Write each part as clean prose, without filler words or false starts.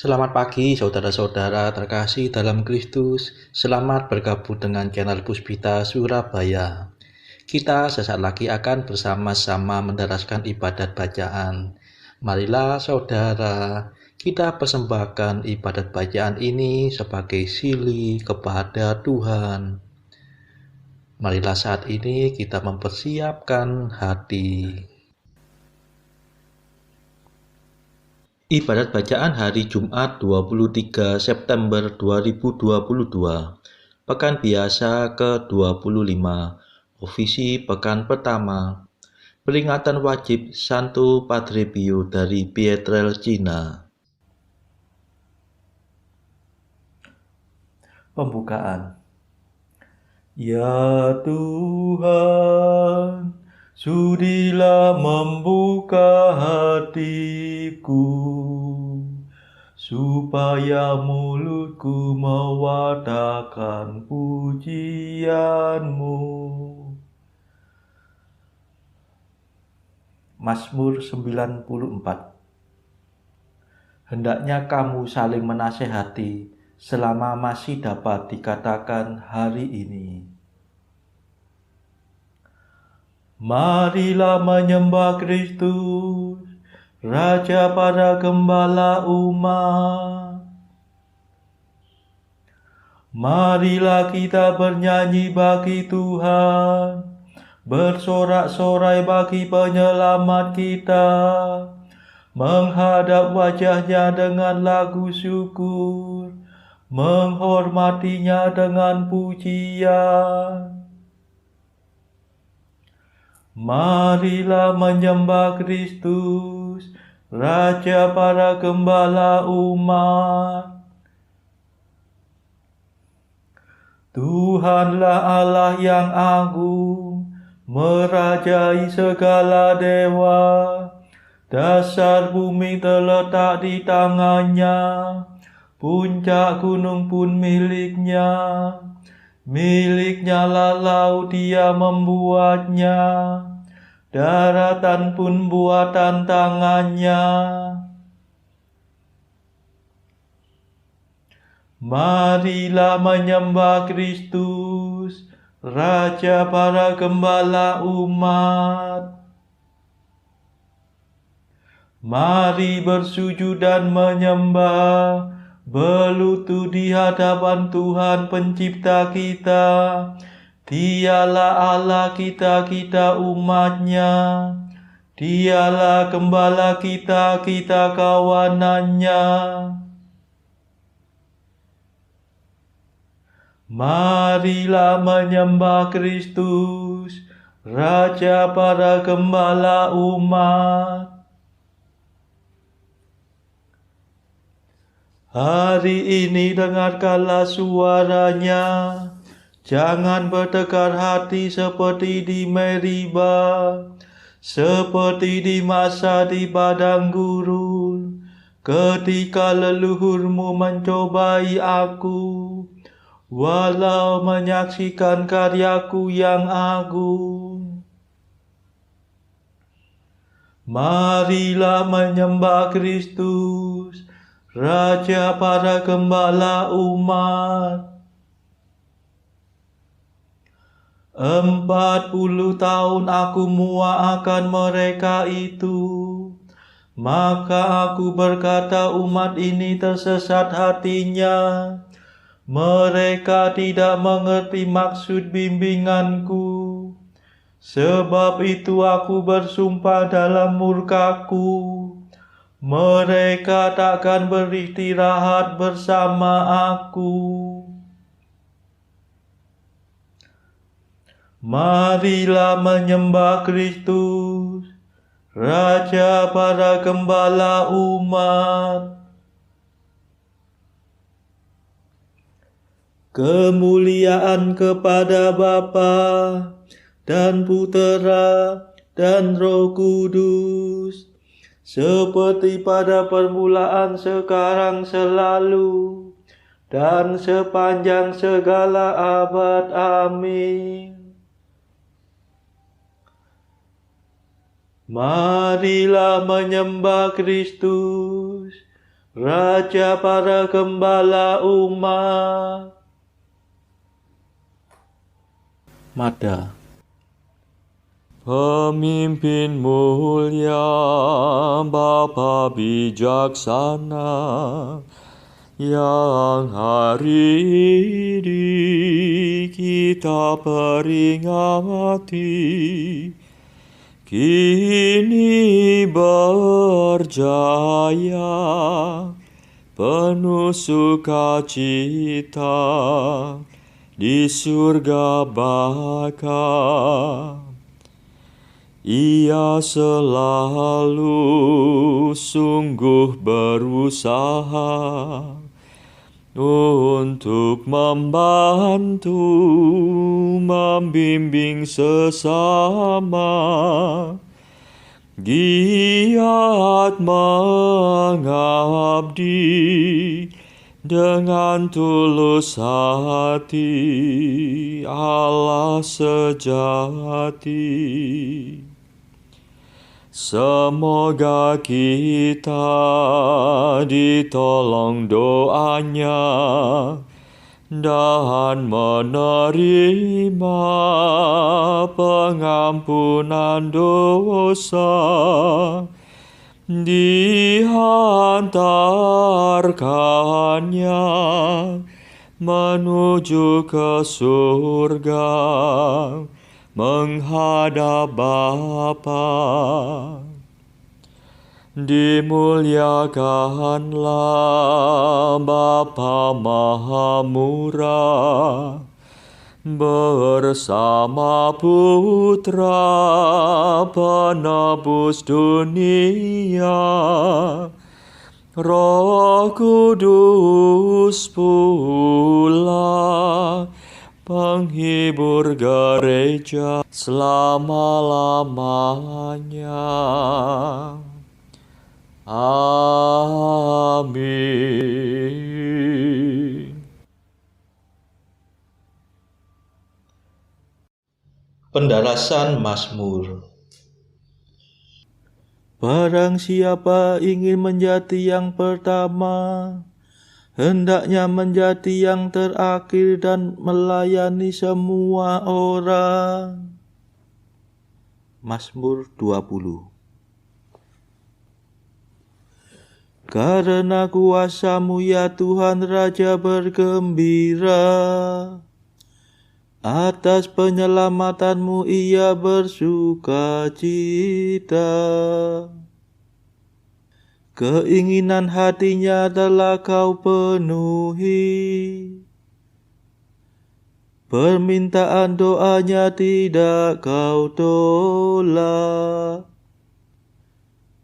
Selamat pagi saudara-saudara terkasih dalam Kristus. Selamat bergabung dengan channel Puspita Surabaya. Kita sesaat lagi akan bersama-sama mendaraskan ibadat bacaan. Marilah saudara, kita persembahkan ibadat bacaan ini sebagai sili kepada Tuhan. Marilah saat ini kita mempersiapkan hati. Ibadat bacaan hari Jumat 23 September 2022, Pekan Biasa ke-25, Ofisi Pekan Pertama, Peringatan Wajib Santo Padre Pio dari Pietrel, Cina. Pembukaan. Ya Tuhan, sudilah membuka hatiku, supaya mulutku mewartakan pujian-Mu. Mazmur 94. Hendaknya kamu saling menasehati selama masih dapat dikatakan hari ini. Marilah menyembah Kristus, Raja para gembala umat. Marilah kita bernyanyi bagi Tuhan, bersorak-sorai bagi penyelamat kita, menghadap wajahnya dengan lagu syukur, menghormatinya dengan pujian. Marilah menyembah Kristus, Raja para gembala umat. Tuhanlah Allah yang agung, merajai segala dewa. Dasar bumi terletak di tangannya, puncak gunung pun miliknya. Miliknya lah laut, dia membuatnya, daratan pun buatan tangannya. Marilah menyembah Kristus, Raja para gembala umat. Mari bersujud dan menyembah, berlutut di hadapan Tuhan pencipta kita. Dialah Allah kita, kita umatnya. Dialah gembala kita, kita kawanannya. Marilah menyembah Kristus, Raja para gembala umat. Hari ini dengarkanlah suaranya, jangan bertekar hati seperti di Meriba, seperti di masa di padang gurun, ketika leluhurmu mencobai aku, walau menyaksikan karyaku yang agung. Marilah menyembah Kristus, Raja para gembala umat. 40 tahun aku muakkan mereka itu. Maka aku berkata, umat ini tersesat hatinya. Mereka tidak mengerti maksud bimbinganku. Sebab itu aku bersumpah dalam murkaku, mereka takkan beristirahat bersama aku. Marilah menyembah Kristus, Raja para gembala umat. Kemuliaan kepada Bapa dan Putera dan Roh Kudus, seperti pada permulaan, sekarang, selalu, dan sepanjang segala abad. Amin. Marilah menyembah Kristus, Raja para gembala umat. Mada. Pemimpin mulia, Bapa bijaksana, yang hari ini kita peringati, kini berjaya, penuh sukacita, di surga baka. Ia selalu sungguh berusaha untuk membantu, membimbing sesama, giat mengabdi dengan tulus hati, Allah sejati. Semoga kita ditolong doanya dan menerima pengampunan dosa, dihantarkannya menuju ke surga, menghadap Bapa. Dimuliakanlah Bapa Maha Murah bersama Putra penebus dunia, Roh Kudus pula penghibur gereja selama-lamanya. Amin. Pendalasan Mazmur. Barang siapa ingin menjadi yang pertama, hendaknya menjadi yang terakhir dan melayani semua orang. Mazmur 20. Karena kuasa-Mu ya Tuhan, Raja bergembira. Atas penyelamatan-Mu ia bersuka cita. Keinginan hatinya telah Kau penuhi. Permintaan doanya tidak Kau tolak.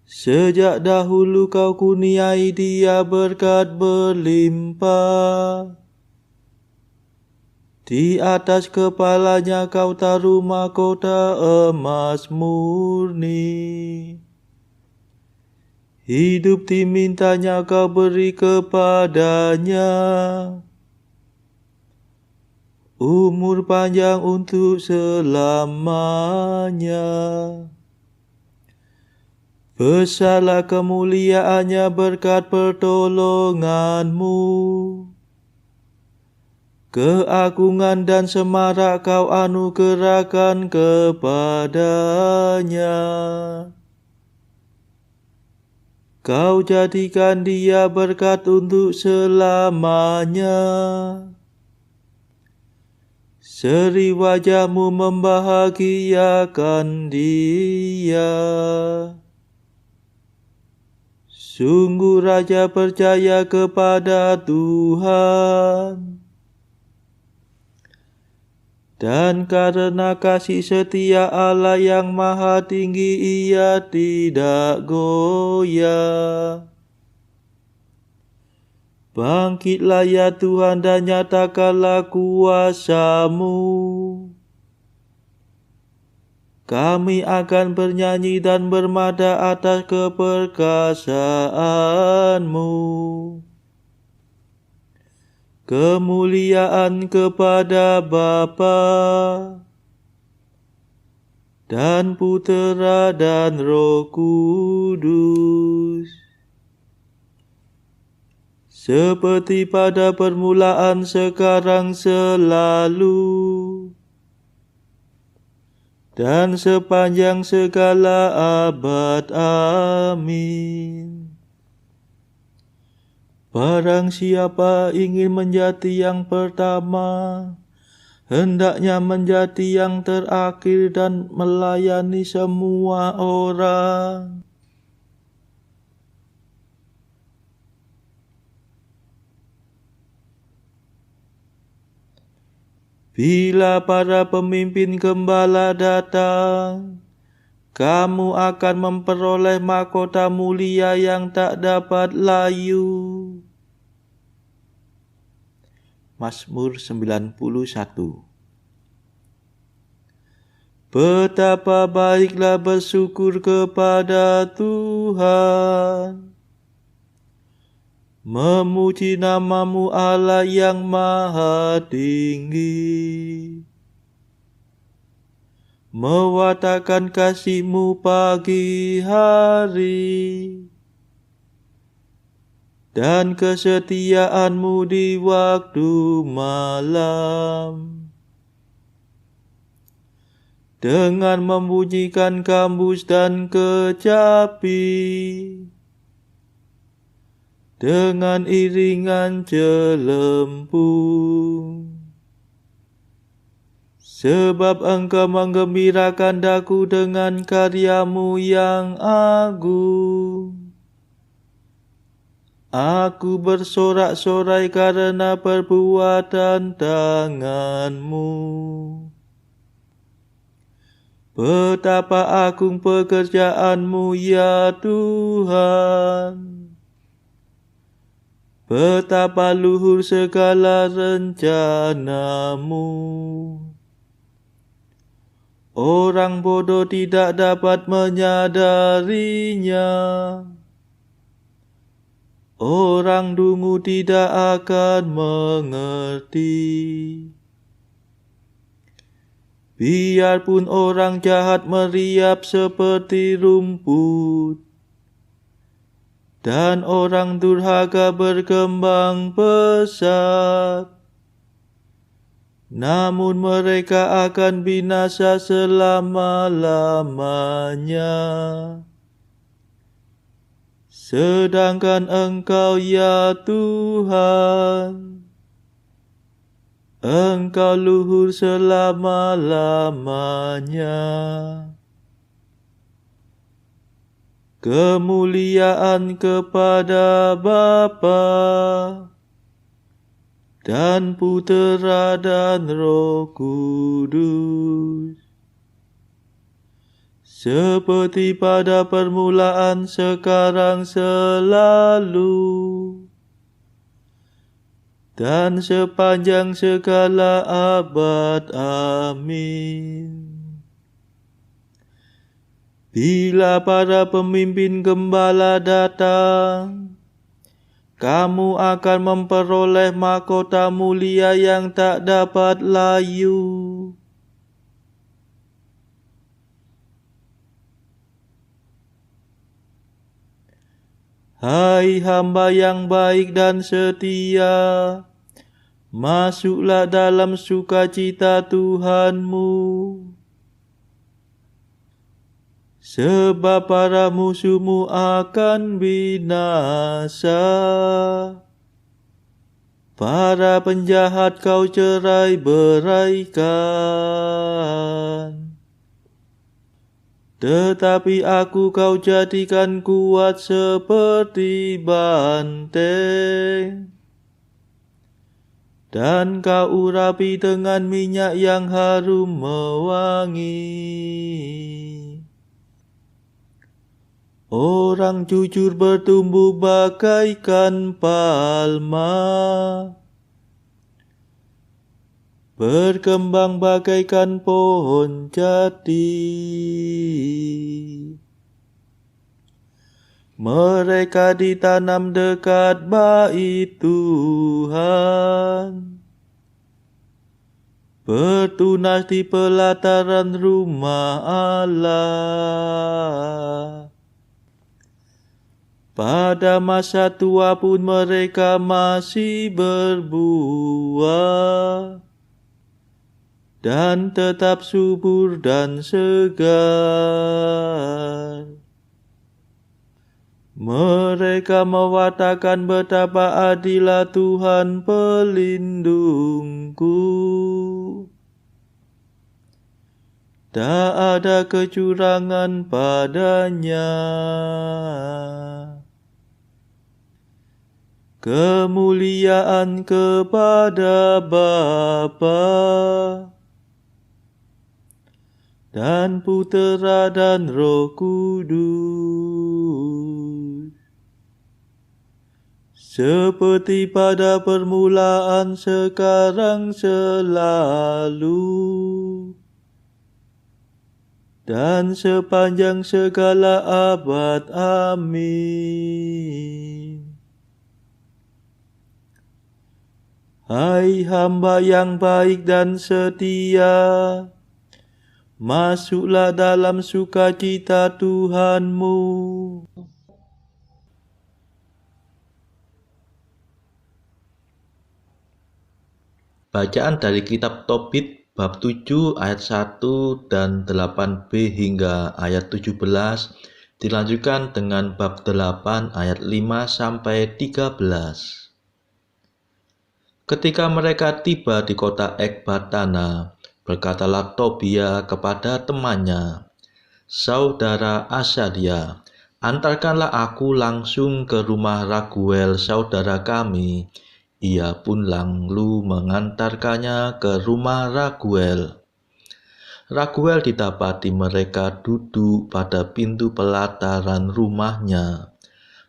Sejak dahulu Kau kurniai dia berkat berlimpah. Di atas kepalanya Kau taruh mahkota emas murni. Hidup dimintanya Kau beri kepadanya. Umur panjang untuk selamanya. Besarlah kemuliaannya berkat pertolongan-Mu. Keagungan dan semarak Kau anugerahkan kepadanya. Kau jadikan dia berkat untuk selamanya. Seri wajah-Mu membahagiakan dia. Sungguh raja percaya kepada Tuhan. Dan karena kasih setia Allah yang maha tinggi ia tidak goyah. Bangkitlah ya Tuhan dan nyatakanlah kuasa-Mu. Kami akan bernyanyi dan bermada atas keperkasaan-Mu. Kemuliaan kepada Bapa dan Putera dan Roh Kudus, seperti pada permulaan, sekarang, selalu, dan sepanjang segala abad. Amin. Barang siapa ingin menjadi yang pertama, hendaknya menjadi yang terakhir dan melayani semua orang. Bila para pemimpin gembala datang, kamu akan memperoleh mahkota mulia yang tak dapat layu. Mazmur 91. Betapa baiklah bersyukur kepada Tuhan, memuji nama-Mu Allah yang maha tinggi, mewartakan kasih-Mu pagi hari, dan kesetiaan-Mu di waktu malam. Dengan membunyikan gambus dan kecapi, dengan iringan celempung. Sebab Engkau menggembirakan daku dengan karya-Mu yang agung. Aku bersorak-sorai karena perbuatan tangan-Mu. Betapa agung pekerjaan-Mu, ya Tuhan. Betapa luhur segala rencana-Mu. Orang bodoh tidak dapat menyadarinya. Orang dungu tidak akan mengerti. Biarpun orang jahat meriap seperti rumput, dan orang durhaka berkembang pesat, namun mereka akan binasa selama-lamanya. Sedangkan Engkau, ya Tuhan, Engkau luhur selama-lamanya. Kemuliaan kepada Bapa dan Putera dan Roh Kudus, seperti pada permulaan, sekarang, selalu, dan sepanjang segala abad. Amin. Bila para pemimpin gembala datang, kamu akan memperoleh mahkota mulia yang tak dapat layu. Hai hamba yang baik dan setia, masuklah dalam sukacita Tuhanmu. Sebab para musuhmu akan binasa, para penjahat kau cerai-beraikan. Tetapi aku kau jadikan kuat seperti banteng, dan kau urapi dengan minyak yang harum mewangi. Orang jujur bertumbuh bagaikan palma, berkembang bagaikan pohon jati. Mereka ditanam dekat bait Tuhan, bertunas di pelataran rumah Allah. Pada masa tua pun mereka masih berbuah dan tetap subur dan segar. Mereka mewartakan betapa adilnya Tuhan pelindungku. Tak ada kecurangan padanya. Kemuliaan kepada Bapa dan Putera dan Roh Kudus, seperti pada permulaan, sekarang, selalu, dan sepanjang segala abad. Amin. Hai hamba yang baik dan setia, masuklah dalam sukacita Tuhanmu. Bacaan dari kitab Tobit bab 7 ayat 1 dan 8b hingga ayat 17 dilanjutkan dengan bab 8 ayat 5 sampai 13. Ketika mereka tiba di kota Ekbatana, berkatalah Tobia kepada temannya, "Saudara Asadia, antarkanlah aku langsung ke rumah Raguel saudara kami." Ia pun lalu mengantarkannya ke rumah Raguel. Raguel didapati mereka duduk pada pintu pelataran rumahnya.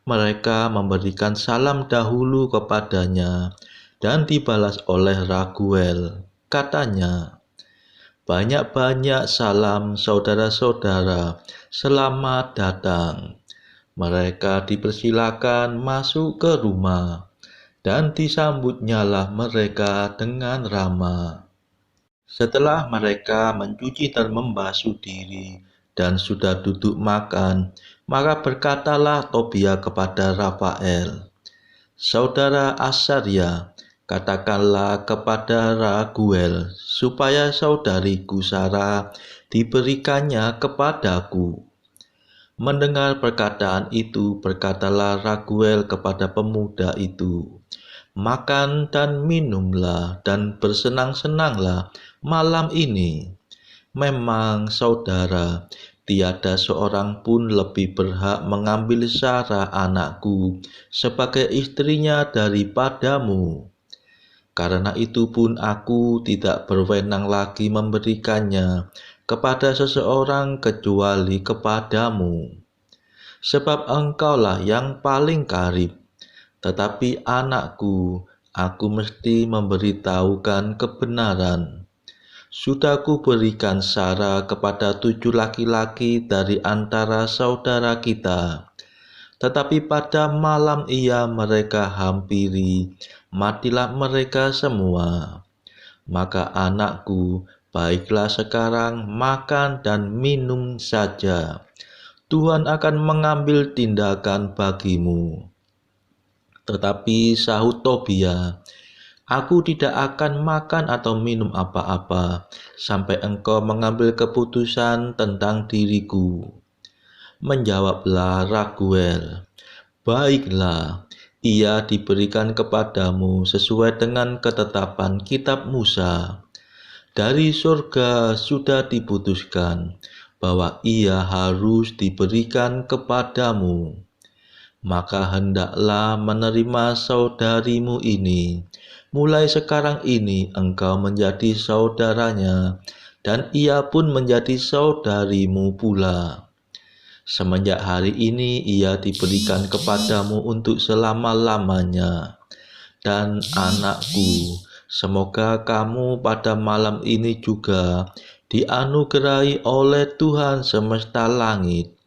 Mereka memberikan salam dahulu kepadanya dan dibalas oleh Raguel. Katanya, "Banyak-banyak salam saudara-saudara, selamat datang." Mereka dipersilakan masuk ke rumah, dan disambutnyalah mereka dengan ramah. Setelah mereka mencuci dan membasuh diri dan sudah duduk makan, maka berkatalah Tobia kepada Rafael, "Saudara Asaria, katakanlah kepada Raguel supaya saudariku Sarah diberikannya kepadaku." Mendengar perkataan itu, berkatalah Raguel kepada pemuda itu, "Makan dan minumlah dan bersenang-senanglah malam ini. Memang saudara, tiada seorang pun lebih berhak mengambil Sarah anakku sebagai istrinya daripadamu. Karena itu pun aku tidak berwenang lagi memberikannya kepada seseorang kecuali kepadamu. Sebab engkaulah yang paling karib. Tetapi anakku, aku mesti memberitahukan kebenaran. Sudah kuberikan Sarah kepada 7 laki-laki dari antara saudara kita. Tetapi pada malam ia mereka hampiri, matilah mereka semua. Maka anakku, baiklah sekarang makan dan minum saja. Tuhan akan mengambil tindakan bagimu." Tetapi sahut Tobia, "Aku tidak akan makan atau minum apa-apa sampai engkau mengambil keputusan tentang diriku." Menjawablah Raguel, "Baiklah, ia diberikan kepadamu sesuai dengan ketetapan kitab Musa. Dari surga sudah diputuskan bahwa ia harus diberikan kepadamu. Maka hendaklah menerima saudarimu ini. Mulai sekarang ini engkau menjadi saudaranya, dan ia pun menjadi saudarimu pula. Semenjak hari ini ia diberikan kepadamu untuk selama-lamanya. Dan anakku, semoga kamu pada malam ini juga dianugerahi oleh Tuhan semesta langit.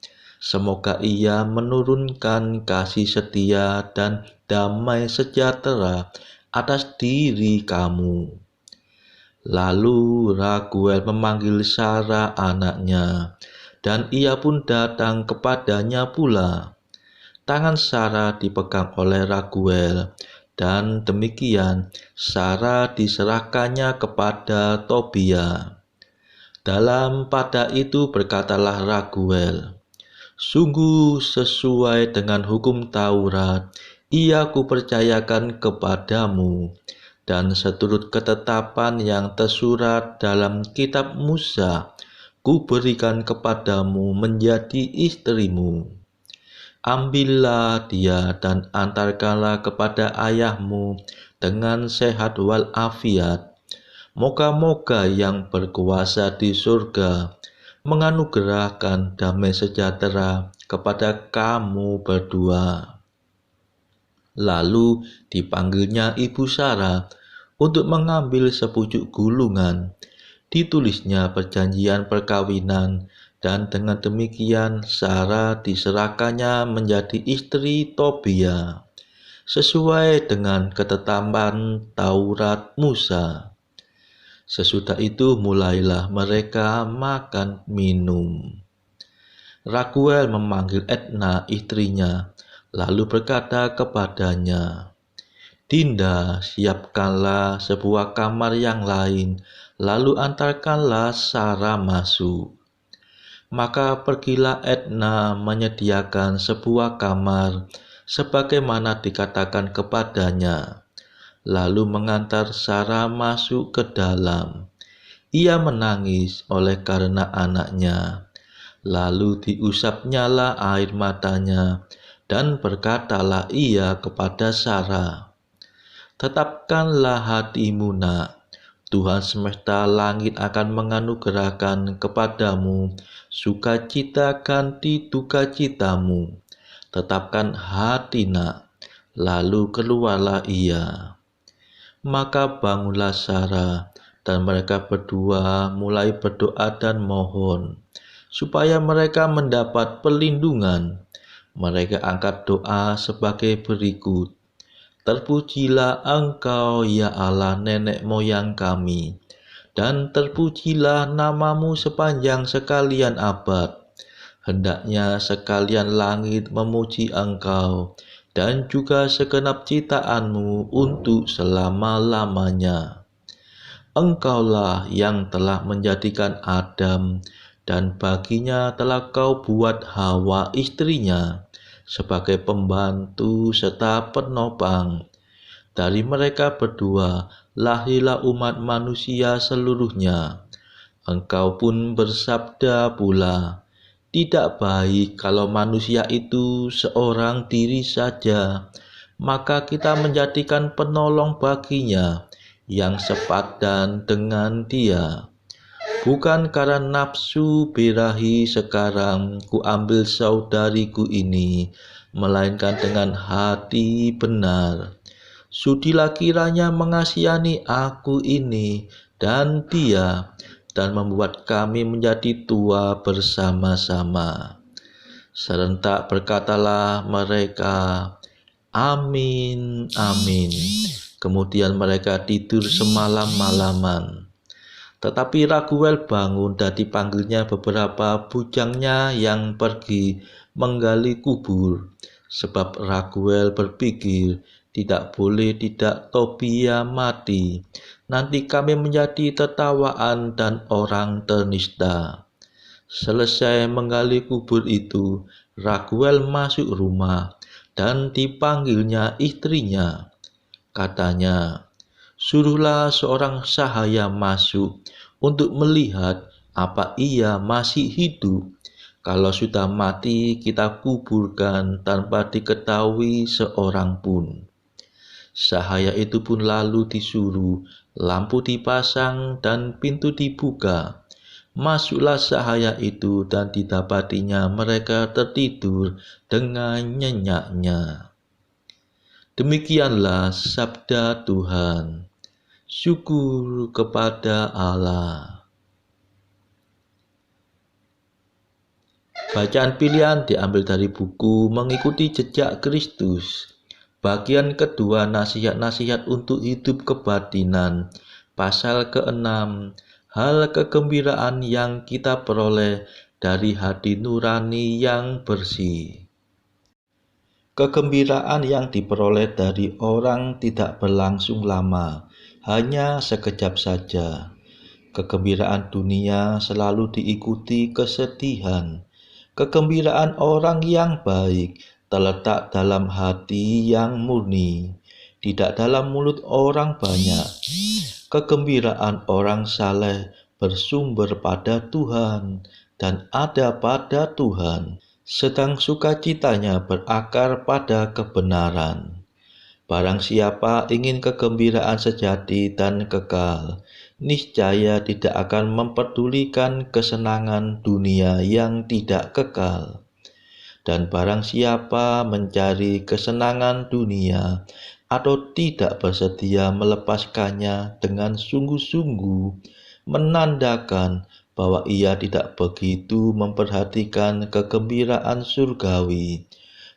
Semoga ia menurunkan kasih setia dan damai sejahtera atas diri kamu." Lalu Raguel memanggil Sarah anaknya, dan ia pun datang kepadanya pula. tangan Sarah dipegang oleh Raguel, dan demikian Sarah diserahkannya kepada Tobia. Pada itu berkatalah Raguel, "Sungguh sesuai dengan hukum Taurat, ia kupercayakan kepadamu, dan seturut ketetapan yang tersurat dalam kitab Musa, kuberikan kepadamu menjadi istrimu. Ambillah dia dan antarkanlah kepada ayahmu dengan sehat walafiat. Moga-moga yang berkuasa di surga menganugerahkan damai sejahtera kepada kamu berdua." Lalu dipanggilnya ibu Sarah untuk mengambil sepucuk gulungan. Ditulisnya perjanjian perkawinan, dan dengan demikian Sarah diserahkannya menjadi istri Tobia, sesuai dengan ketetapan Taurat Musa. Sesudah itu mulailah mereka makan minum. Raguel memanggil Edna istrinya, lalu berkata kepadanya, "Dinda, siapkanlah sebuah kamar yang lain, lalu antarkanlah Sarah masuk." Maka pergilah Edna menyediakan sebuah kamar, sebagaimana dikatakan kepadanya, lalu mengantar Sarah masuk ke dalam. Ia menangis oleh karena anaknya, lalu diusapnyalah air matanya, dan berkatalah ia kepada Sarah, "Tetapkanlah hatimu, nak. Tuhan semesta langit akan menganugerahkan kepadamu sukacita ganti dukacitamu. Tetapkan hati, nak." Lalu keluarlah ia. Maka bangunlah Sarah, dan mereka berdua mulai berdoa dan mohon, supaya mereka mendapat perlindungan. Mereka angkat doa sebagai berikut. "Terpujilah Engkau, ya Allah nenek moyang kami, dan terpujilah namamu sepanjang sekalian abad. Hendaknya sekalian langit memuji Engkau, dan juga segenap ciptaanmu untuk selama-lamanya. Engkaulah yang telah menjadikan Adam, dan baginya telah kau buat Hawa istrinya, sebagai pembantu serta penopang. Dari mereka berdua lahirlah umat manusia seluruhnya. Engkau pun bersabda pula, tidak baik kalau manusia itu seorang diri saja, maka kita menjadikan penolong baginya yang sepadan dengan dia. Bukan karena nafsu birahi sekarang kuambil saudariku ini, melainkan dengan hati benar. Sudilah kiranya mengasihani aku ini dan dia, dan membuat kami menjadi tua bersama-sama. Serentak berkatalah mereka, "Amin, amin." Kemudian mereka tidur semalam-malaman. Tetapi Raguel bangun dan dipanggilnya beberapa bujangnya yang pergi menggali kubur. Sebab Raguel berpikir, tidak boleh tidak Tobia mati. Nanti kami menjadi tertawaan dan orang ternista. Selesai menggali kubur itu, Raguel masuk rumah dan dipanggilnya istrinya. Katanya, "Suruhlah seorang sahaya masuk untuk melihat apa ia masih hidup. Kalau sudah mati, kita kuburkan tanpa diketahui seorang pun." Sahaya itu pun lalu disuruh, lampu dipasang dan pintu dibuka. Masuklah sahaya itu dan didapatinya mereka tertidur dengan nyenyaknya. Demikianlah sabda Tuhan. Syukur kepada Allah. Bacaan pilihan diambil dari buku Mengikuti Jejak Kristus. Bagian kedua, nasihat-nasihat untuk hidup kebatinan. Pasal ke-6, hal kegembiraan yang kita peroleh dari hati nurani yang bersih. Kegembiraan yang diperoleh dari orang tidak berlangsung lama, hanya sekejap saja. Kegembiraan dunia selalu diikuti kesedihan. Kegembiraan orang yang baik terletak dalam hati yang murni, tidak dalam mulut orang banyak. Kegembiraan orang saleh bersumber pada Tuhan dan ada pada Tuhan, sedang sukacitanya berakar pada kebenaran. Barang siapa ingin kegembiraan sejati dan kekal, niscaya tidak akan memperdulikan kesenangan dunia yang tidak kekal. Dan barang siapa mencari kesenangan dunia atau tidak bersedia melepaskannya dengan sungguh-sungguh, menandakan bahwa ia tidak begitu memperhatikan kegembiraan surgawi.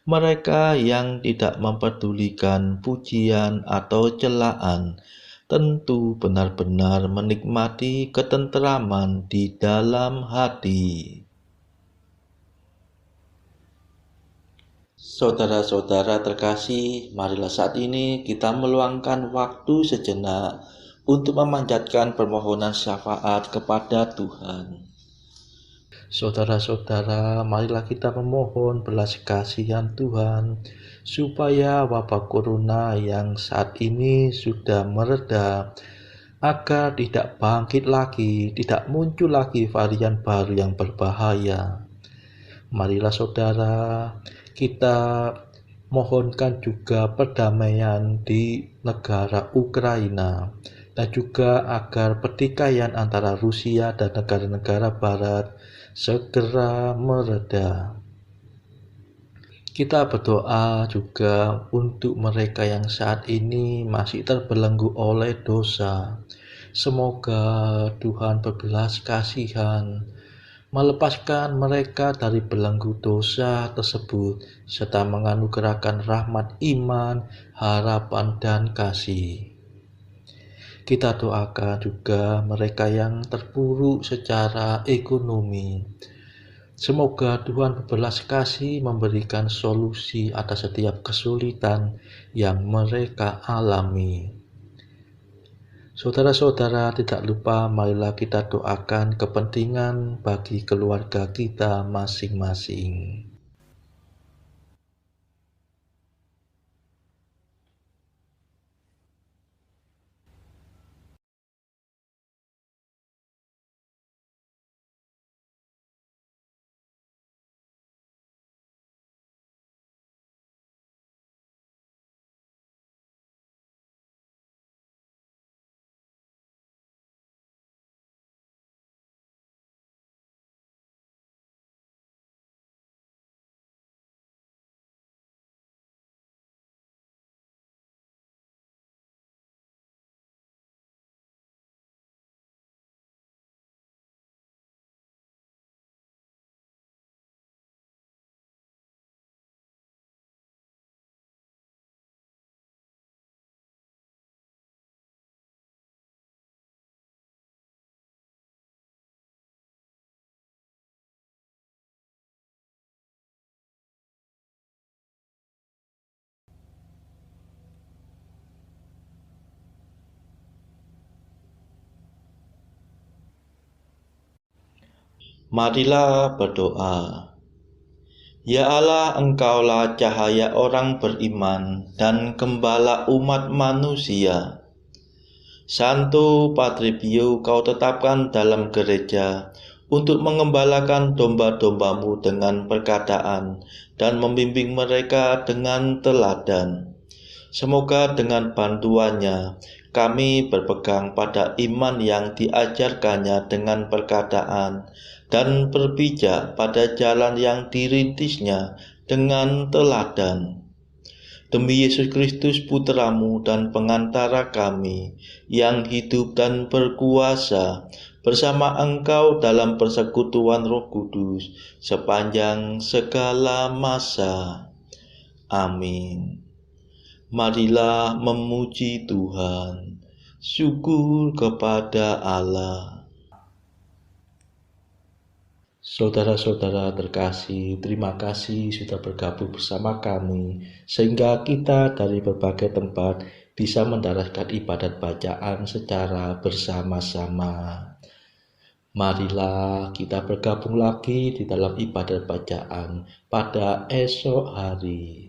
Mereka yang tidak mempedulikan pujian atau celaan tentu benar-benar menikmati ketenteraman di dalam hati. Saudara-saudara terkasih, marilah saat ini kita meluangkan waktu sejenak untuk memanjatkan permohonan syafaat kepada Tuhan. Saudara-saudara, marilah kita memohon belas kasihan Tuhan, supaya wabah corona yang saat ini sudah mereda, agar tidak bangkit lagi, tidak muncul lagi varian baru yang berbahaya. Marilah saudara, kita mohonkan juga perdamaian di negara Ukraina, dan juga agar pertikaian antara Rusia dan negara-negara barat segera mereda. Kita berdoa juga untuk mereka yang saat ini masih terbelenggu oleh dosa. Semoga Tuhan berbelas kasihan, melepaskan mereka dari belenggu dosa tersebut, serta menganugerahkan rahmat iman, harapan, dan kasih. Kita doakan juga mereka yang terpuruk secara ekonomi. Semoga Tuhan berbelas kasih memberikan solusi atas setiap kesulitan yang mereka alami. Saudara-saudara, tidak lupa marilah kita doakan kepentingan bagi keluarga kita masing-masing. Marilah berdoa. Ya Allah, Engkaulah cahaya orang beriman dan gembala umat manusia. Santo Padre Pio Kau tetapkan dalam gereja untuk mengembalakan domba-dombamu dengan perkataan dan membimbing mereka dengan teladan. Semoga dengan bantuannya kami berpegang pada iman yang diajarkannya dengan perkataan dan berpijak pada jalan yang dirintisnya dengan teladan. Demi Yesus Kristus Putramu dan pengantara kami, yang hidup dan berkuasa bersama Engkau dalam persekutuan Roh Kudus sepanjang segala masa. Amin. Marilah memuji Tuhan. Syukur kepada Allah. Saudara-saudara terkasih, terima kasih sudah bergabung bersama kami, sehingga kita dari berbagai tempat bisa mendaraskan ibadat bacaan secara bersama-sama. Marilah kita bergabung lagi di dalam ibadat bacaan pada esok hari.